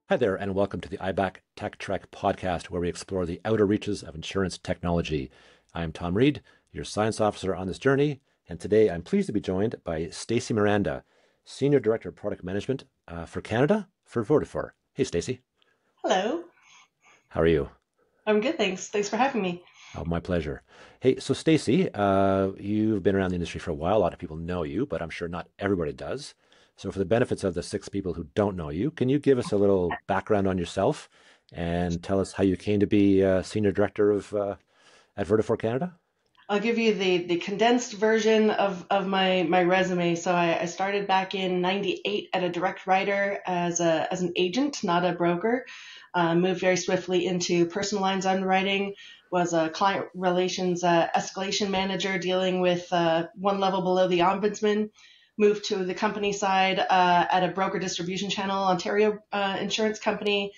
Hi there, and welcome to the IBAC Tech Trek podcast, where we explore the outer reaches of insurance technology. I'm Tom Reid, your science officer on this journey, and today I'm pleased to be joined by Stacey Miranda, Senior Director of Product Management for Canada for Vertafore. Hey, Stacey. Hello. How are you? I'm good, thanks. Thanks for having me. Oh, my pleasure. Hey, so Stacey, you've been around the industry for a while. A lot of people know you, but I'm sure not everybody does. So, for the benefits of the six people who don't know you, can you give us a little background on yourself and tell us how you came to be senior director of at Vertafore Canada? I'll give you the condensed version of my resume. So I started back in '98 at a direct writer as an agent, not a broker. Moved very swiftly into personal lines underwriting. Was a client relations escalation manager dealing with one level below the ombudsman. Moved to the company side at a broker distribution channel, Ontario insurance company.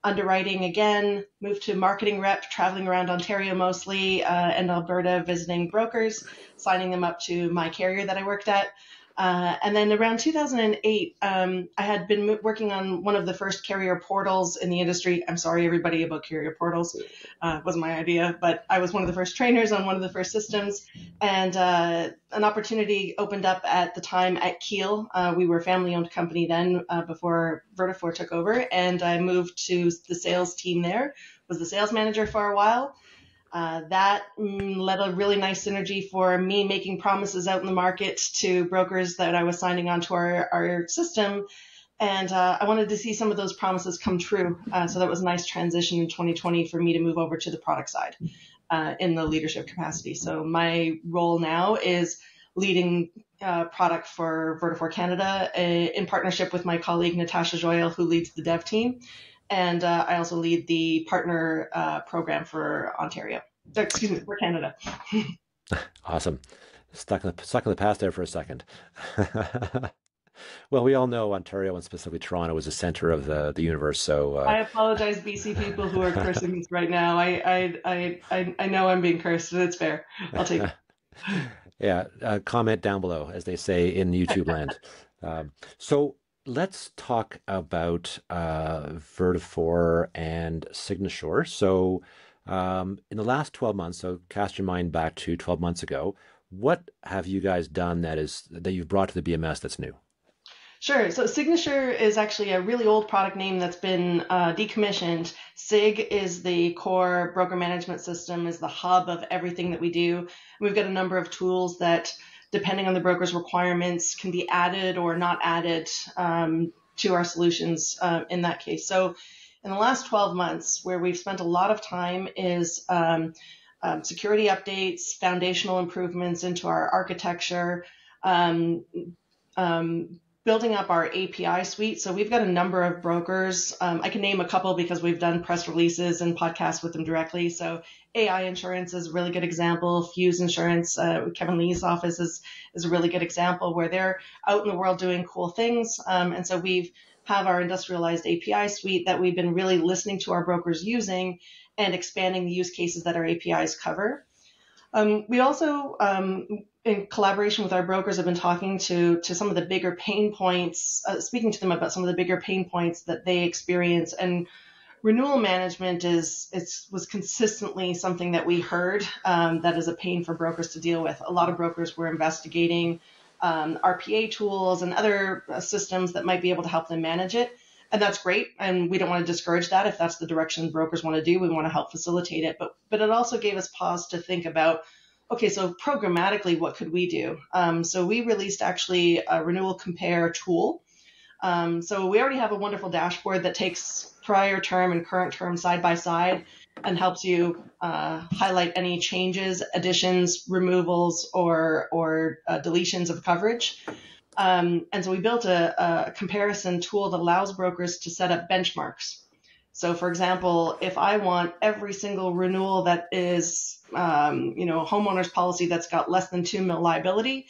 Underwriting again, moved to marketing rep, traveling around Ontario mostly and Alberta visiting brokers, signing them up to my carrier that I worked at. And then around 2008, I had been working on one of the first carrier portals in the industry. I'm sorry, everybody, about carrier portals. It wasn't my idea, but I was one of the first trainers on one of the first systems. And an opportunity opened up at the time at Keel. We were a family-owned company then before Vertafore took over. And I moved to the sales team there, was the sales manager for a while. That led a really nice synergy for me making promises out in the market to brokers that I was signing on to our system. And I wanted to see some of those promises come true. So that was a nice transition in 2020 for me to move over to the product side in the leadership capacity. So my role now is leading product for Vertafore Canada in partnership with my colleague Natasha Joyal, who leads the dev team. And I also lead the partner program for Ontario. Excuse me, for Canada. Awesome. Stuck in the past there for a second. Well, we all know Ontario and specifically Toronto is the center of the universe. So, I apologize, BC people who are cursing this right now. I know I'm being cursed, and it's fair. I'll take it. yeah, comment down below, as they say in YouTube land. So let's talk about Vertafore and Signature. So in the last 12 months, so cast your mind back to 12 months ago, what have you guys done that you've brought to the BMS that's new? Sure. So Signature is actually a really old product name that's been decommissioned. SIG is the core broker management system, is the hub of everything that we do. We've got a number of tools that, depending on the broker's requirements, can be added or not added to our solutions in that case. So in the last 12 months, where we've spent a lot of time is security updates, foundational improvements into our architecture, um, building up our API suite. So we've got a number of brokers. I can name a couple because we've done press releases and podcasts with them directly. So AI Insurance is a really good example. Fuse Insurance, Kevin Lee's office is a really good example where they're out in the world doing cool things. And so we've have our industrialized API suite that we've been really listening to our brokers using and expanding the use cases that our APIs cover. We also, in collaboration with our brokers, have been talking to some of the bigger pain points, speaking to them about some of the bigger pain points that they experience. And renewal management was consistently something that we heard that is a pain for brokers to deal with. A lot of brokers were investigating RPA tools and other systems that might be able to help them manage it. And that's great. And we don't want to discourage that. If that's the direction brokers want to do, we want to help facilitate it. But it also gave us pause to think about, okay, so programmatically, what could we do? So we released actually a renewal compare tool. So we already have a wonderful dashboard that takes prior term and current term side by side and helps you highlight any changes, additions, removals, or deletions of coverage. And so we built a comparison tool that allows brokers to set up benchmarks. So for example, if I want every single renewal that is, a homeowner's policy that's got less than 2 mil liability,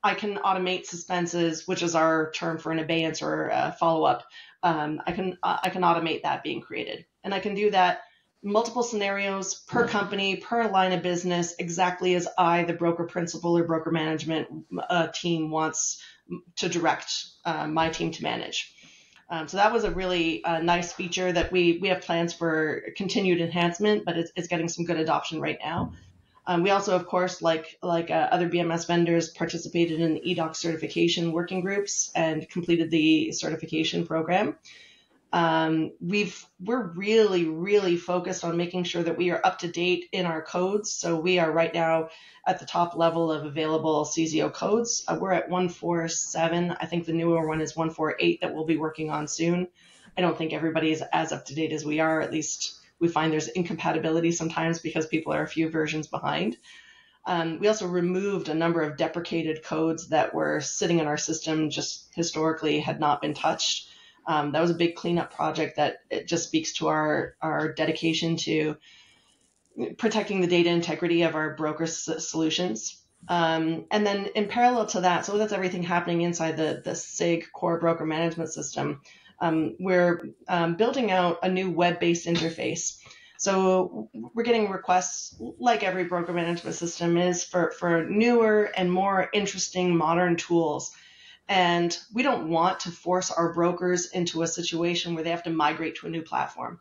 I can automate suspenses, which is our term for an abeyance or a follow-up. I can automate that being created. And I can do that multiple scenarios per company, per line of business, exactly as the broker principal or broker management team wants to direct my team to manage. So that was a really nice feature that we have plans for continued enhancement, but it's getting some good adoption right now. We also, of course, like other BMS vendors, participated in EDOC certification working groups and completed the certification program. We're really focused on making sure that we are up to date in our codes. So we are right now at the top level of available CZO codes. We're at 147. I think the newer one is 148 that we'll be working on soon. I don't think everybody is as up to date as we are. At least we find there's incompatibility sometimes because people are a few versions behind. We also removed a number of deprecated codes that were sitting in our system, just historically had not been touched. That was a big cleanup project that it just speaks to our dedication to protecting the data integrity of our broker solutions. And then in parallel to that, so that's everything happening inside the SIG core broker management system. We're building out a new web-based interface. So we're getting requests, like every broker management system is, for newer and more interesting modern tools. And we don't want to force our brokers into a situation where they have to migrate to a new platform.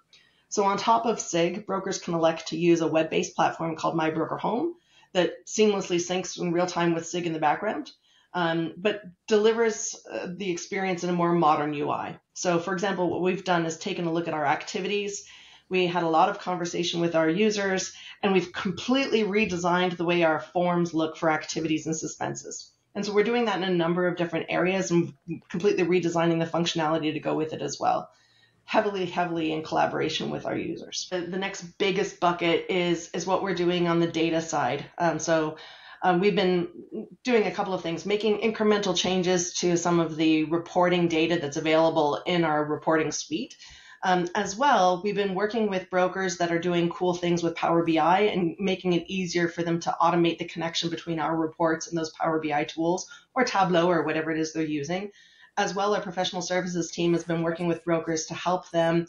So on top of SIG, brokers can elect to use a web-based platform called My Broker Home that seamlessly syncs in real time with SIG in the background, but delivers the experience in a more modern UI. So for example, what we've done is taken a look at our activities. We had a lot of conversation with our users, and we've completely redesigned the way our forms look for activities and suspenses. And so we're doing that in a number of different areas and completely redesigning the functionality to go with it as well. Heavily in collaboration with our users. The next biggest bucket is what we're doing on the data side. We've been doing a couple of things, making incremental changes to some of the reporting data that's available in our reporting suite. As well, we've been working with brokers that are doing cool things with Power BI and making it easier for them to automate the connection between our reports and those Power BI tools or Tableau or whatever it is they're using. As well, our professional services team has been working with brokers to help them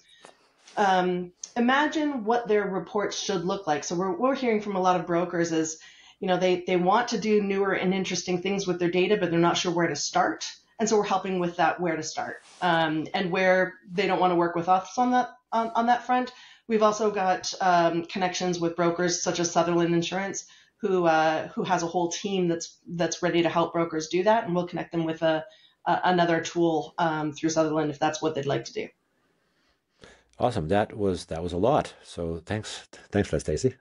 imagine what their reports should look like. So what we're hearing from a lot of brokers is, they want to do newer and interesting things with their data, but they're not sure where to start. And so we're helping with that, where to start, and where they don't want to work with us on that front. We've also got connections with brokers such as Sutherland Insurance, who has a whole team that's ready to help brokers do that, and we'll connect them with another tool through Sutherland if that's what they'd like to do. Awesome. That was a lot. So thanks for that, Stacey.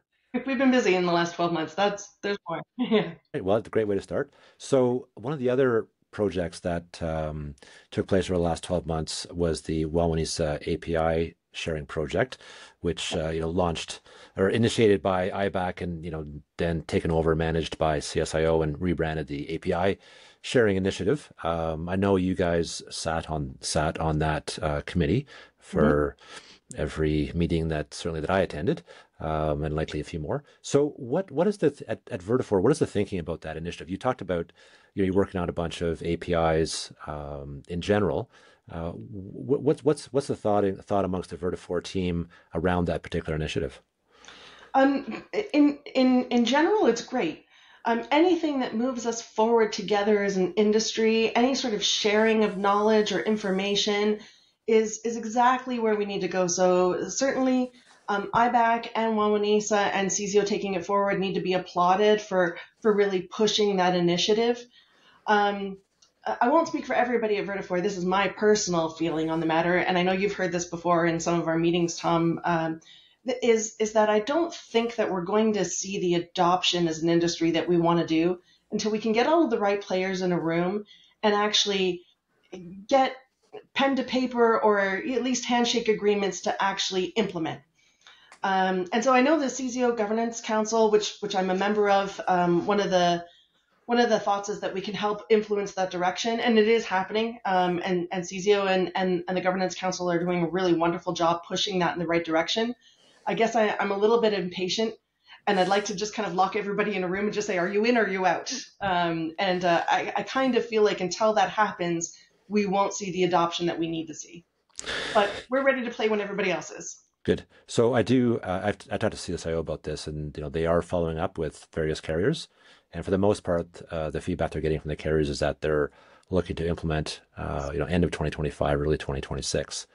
We've been busy in the last 12 months. There's more. Yeah. Well, it's a great way to start. So one of the other projects that took place over the last 12 months was the Wawanesa API sharing project, which launched or initiated by IBAC and then taken over, managed by CSIO, and rebranded the API sharing initiative. I know you guys sat on that committee for every meeting that I attended, and likely a few more. So what is at Vertafore? What is the thinking about that initiative? You talked about you're working on a bunch of APIs in general. What's the thought amongst the Vertafore team around that particular initiative? In general, it's great. Anything that moves us forward together as an industry, any sort of sharing of knowledge or information is exactly where we need to go. So certainly IBAC and Wawanesa and CZO taking it forward need to be applauded for really pushing that initiative. I won't speak for everybody at Vertafore. This is my personal feeling on the matter, and I know you've heard this before in some of our meetings, Tom, is that I don't think that we're going to see the adoption as an industry that we want to do until we can get all of the right players in a room and actually get pen to paper or at least handshake agreements to actually implement. And so I know the CZO Governance Council, which I'm a member of, one of the thoughts is that we can help influence that direction, and it is happening. And CZO and the Governance Council are doing a really wonderful job pushing that in the right direction. I guess I'm a little bit impatient, and I'd like to just kind of lock everybody in a room and just say, are you in or are you out? I kind of feel like until that happens, we won't see the adoption that we need to see. But we're ready to play when everybody else is. Good. So I talked to CSIO about this, and they are following up with various carriers. And for the most part, the feedback they're getting from the carriers is that they're looking to implement, end of 2025, early 2026,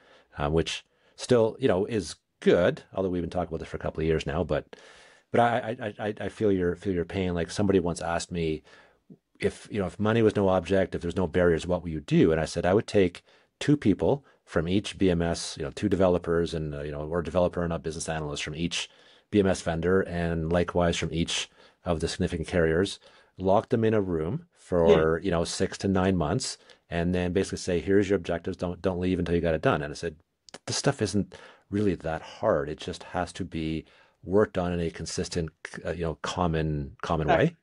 which still, is good. Although we've been talking about this for a couple of years now, but I feel your pain. Like somebody once asked me if money was no object, if there's no barriers, what would you do? And I said I would take two people from each BMS, two developers and or developer and a business analyst from each BMS vendor, and likewise from each of the significant carriers, lock them in a room Yeah, for 6 to 9 months, and then basically say, here's your objectives. Don't leave until you got it done. And I said, this stuff isn't really that hard. It just has to be worked on in a consistent, common exactly. way.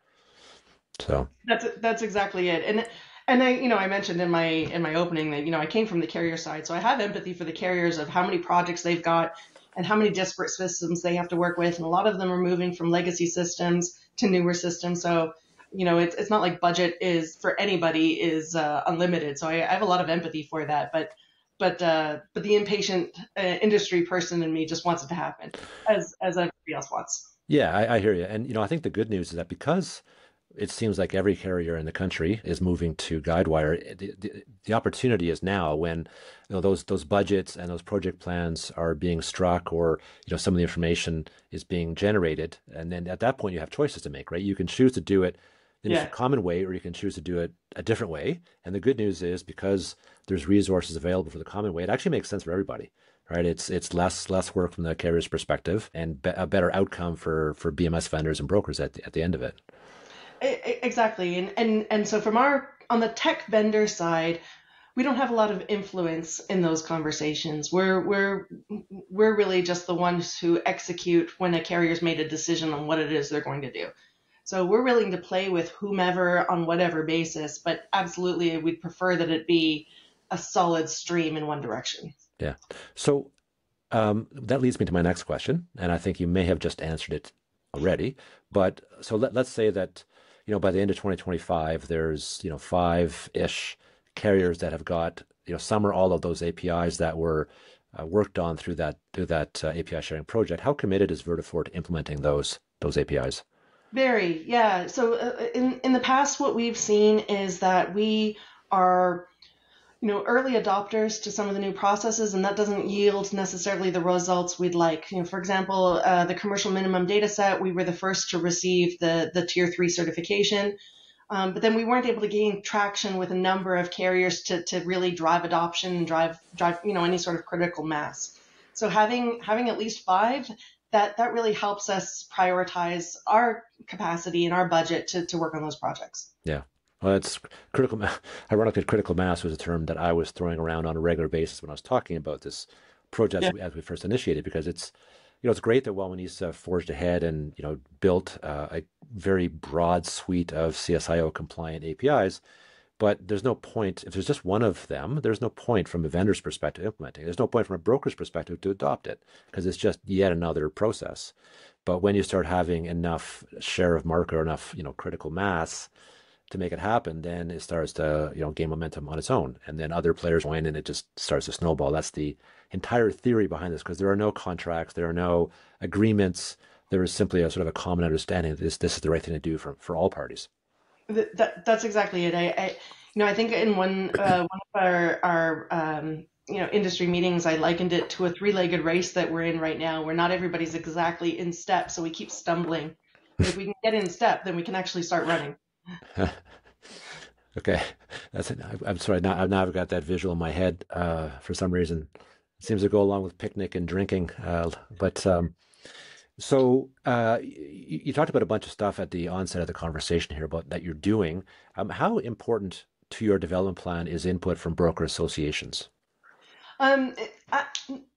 So That's exactly it. And I mentioned in my opening that, I came from the carrier side, so I have empathy for the carriers of how many projects they've got and how many disparate systems they have to work with. And a lot of them are moving from legacy systems to newer systems. So, it's not like budget is for anybody is unlimited. So I have a lot of empathy for that. But the impatient industry person in me just wants it to happen, as everybody else wants. yeah, I hear you. And I think the good news is that because it seems like every carrier in the country is moving to Guidewire. The opportunity is now when those budgets and those project plans are being struck, or some of the information is being generated, and then at that point you have choices to make, right? You can choose to do it in a Yeah. common way, or you can choose to do it a different way. And the good news is because there's resources available for the common way, it actually makes sense for everybody. Right, it's less work from the carrier's perspective, and a better outcome for BMS vendors and brokers at the end of it. Exactly. And so from our on the tech vendor side, we don't have a lot of influence in those conversations. We're really just the ones who execute when a carrier's made a decision on what it is they're going to do. So we're willing to play with whomever on whatever basis, but absolutely we'd prefer that it be a solid stream in one direction. Yeah. So that leads me to my next question, and I think you may have just answered it already. But so let's say that, by the end of 2025, there's, five-ish carriers that have got, some or all of those APIs that were worked on through that API sharing project. How committed is Vertafore to implementing those APIs? Very, yeah. So in the past, what we've seen is that we are early adopters to some of the new processes, and that doesn't yield necessarily the results we'd like. For example, the commercial minimum data set, we were the first to receive the tier 3 certification. But then we weren't able to gain traction with a number of carriers to really drive adoption and drive any sort of critical mass. So having at least five, that really helps us prioritize our capacity and our budget to work on those projects. Yeah. Well, it's critical. Ironically, critical mass was a term that I was throwing around on a regular basis when I was talking about this project Yeah. as we first initiated, because it's great that Wildmanese forged ahead and built a very broad suite of CSIO compliant APIs. But there's no point if there's just one of them. There's no point from a vendor's perspective implementing. There's no point from a broker's perspective to adopt it, because it's just yet another process. But when you start having enough share of market or enough critical mass to make it happen, then it starts to gain momentum on its own, and then other players win, and it just starts to snowball. That's the entire theory behind this, because there are no contracts, there are no agreements. There is simply a sort of a common understanding that this is the right thing to do for all parties. That's exactly it. I think in one of our industry meetings, I likened it to a three-legged race that we're in right now, where not everybody's exactly in step, so we keep stumbling. But if we can get in step, then we can actually start running. Okay, that's it. I'm sorry. Now I've got that visual in my head for some reason. It seems to go along with picnic and drinking. But So you talked about a bunch of stuff at the onset of the conversation here about that you're doing. How important to your development plan is input from broker associations? Um, I,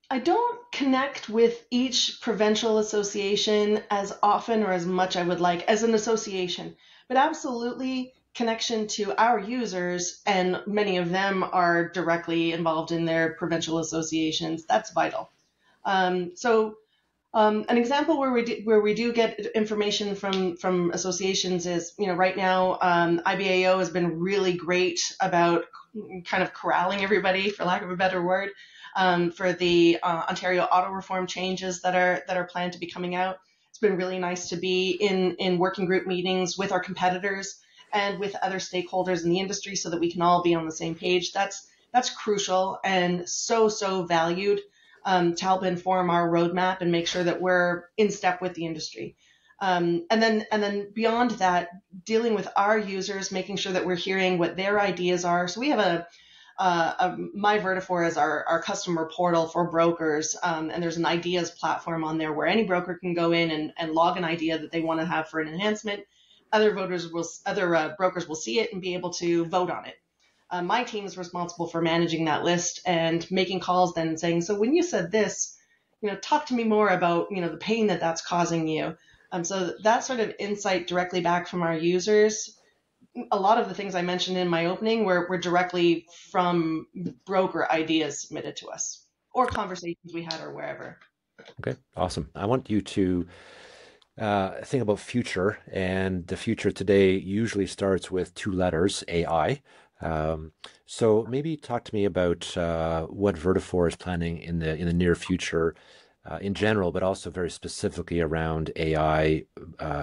I don't connect with each provincial association as often or as much I would like as an association, but absolutely connection to our users, and many of them are directly involved in their provincial associations. That's vital. An example where we do get information from associations is, right now, IBAO has been really great about kind of corralling everybody, for lack of a better word, for the Ontario auto reform changes that are planned to be coming out. It's been really nice to be in working group meetings with our competitors and with other stakeholders in the industry so that we can all be on the same page. That's crucial and so valued to help inform our roadmap and make sure that we're in step with the industry. And then beyond that, dealing with our users, making sure that we're hearing what their ideas are. So we have My Vertafore is our customer portal for brokers, and there's an ideas platform on there where any broker can go in and log an idea that they want to have for an enhancement. Other brokers will see it and be able to vote on it. My team is responsible for managing that list and making calls then and saying, so when you said this, talk to me more about, the pain that's causing you. So that sort of insight directly back from our users, a lot of the things I mentioned in my opening were directly from broker ideas submitted to us or conversations we had or wherever. Okay, awesome. I want you to think about future, and the future today usually starts with two letters, AI. So maybe talk to me about what Vertafore is planning in the near future in general, but also very specifically around AI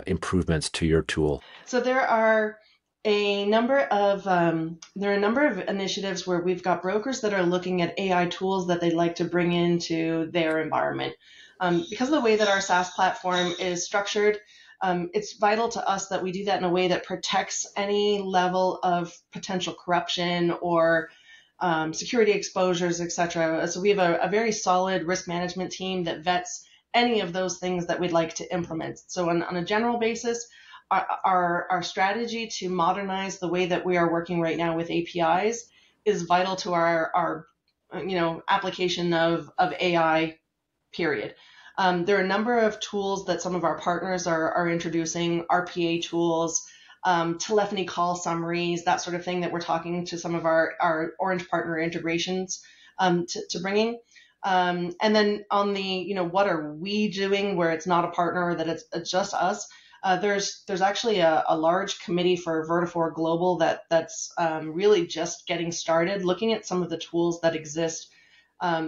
improvements to your tool. So there are a number of initiatives where we've got brokers that are looking at AI tools that they'd like to bring into their environment. Because of the way that our SaaS platform is structured, it's vital to us that we do that in a way that protects any level of potential corruption or security exposures, etc. So we have a very solid risk management team that vets any of those things that we'd like to implement. So on a general basis, our strategy to modernize the way that we are working right now with APIs is vital to our application of AI, period. There are a number of tools that some of our partners are introducing, RPA tools, telephony call summaries, that sort of thing that we're talking to some of our Orange partner integrations to bringing. And then on the, what are we doing where it's not a partner or that it's just us? There's actually a large committee for Vertafore Global that's really just getting started, looking at some of the tools that exist,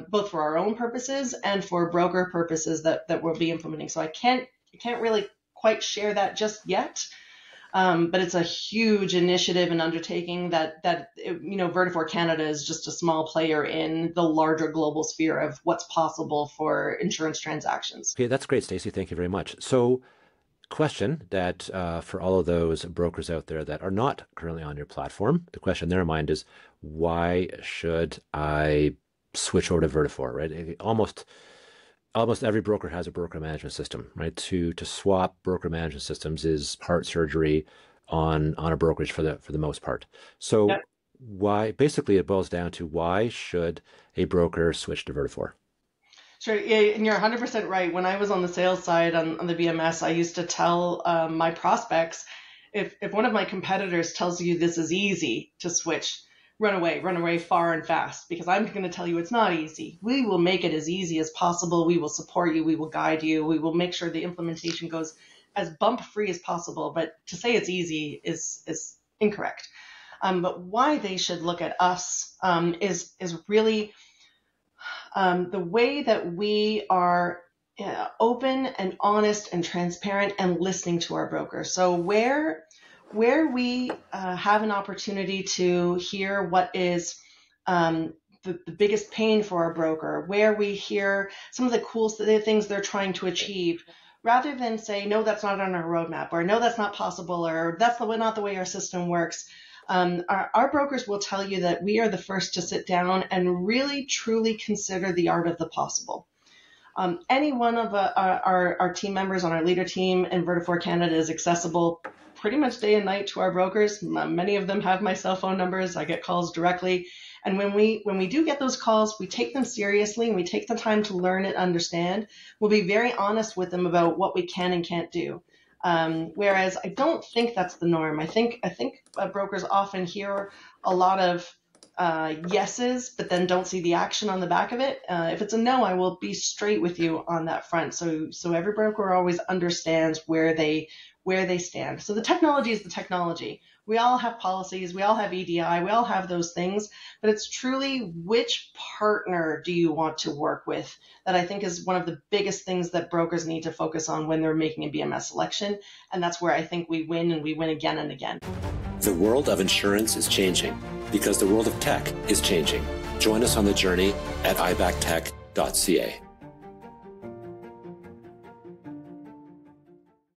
both for our own purposes and for broker purposes that we'll be implementing. So I can't really quite share that just yet. But it's a huge initiative and undertaking that Vertafore Canada is just a small player in the larger global sphere of what's possible for insurance transactions. Okay, that's great, Stacey. Thank you very much. So, question that for all of those brokers out there that are not currently on your platform, the question in their mind is, why should I switch over to Vertafore, right? Almost every broker has a broker management system, right? To swap broker management systems is heart surgery on a brokerage for the most part. So Yep. why, basically it boils down to, why should a broker switch to Vertafore? Sure, yeah, and you're 100% right. When I was on the sales side on the VMS, I used to tell my prospects, if one of my competitors tells you this is easy to switch, run away far and fast, because I'm going to tell you it's not easy. We will make it as easy as possible. We will support you. We will guide you. We will make sure the implementation goes as bump-free as possible. But to say it's easy is incorrect. But why they should look at us is really the way that we are open and honest and transparent and listening to our brokers. So where we have an opportunity to hear what is the biggest pain for our broker, where we hear some of the cool things they're trying to achieve, rather than say, no, that's not on our roadmap, or no, that's not possible, or that's not the way our system works. Our brokers will tell you that we are the first to sit down and really, truly consider the art of the possible. Any one of our team members on our leader team in Vertafore Canada is accessible pretty much day and night to our brokers. Many of them have my cell phone numbers. I get calls directly. And when we do get those calls, we take them seriously and we take the time to learn and understand. We'll be very honest with them about what we can and can't do. Whereas I don't think that's the norm. I think brokers often hear a lot of yeses, but then don't see the action on the back of it. If it's a no, I will be straight with you on that front. So every broker always understands where they stand. So the technology is the technology. We all have policies, we all have EDI, we all have those things, but it's truly which partner do you want to work with that I think is one of the biggest things that brokers need to focus on when they're making a BMS selection. And that's where I think we win, and we win again and again. The world of insurance is changing because the world of tech is changing. Join us on the journey at ibactech.ca.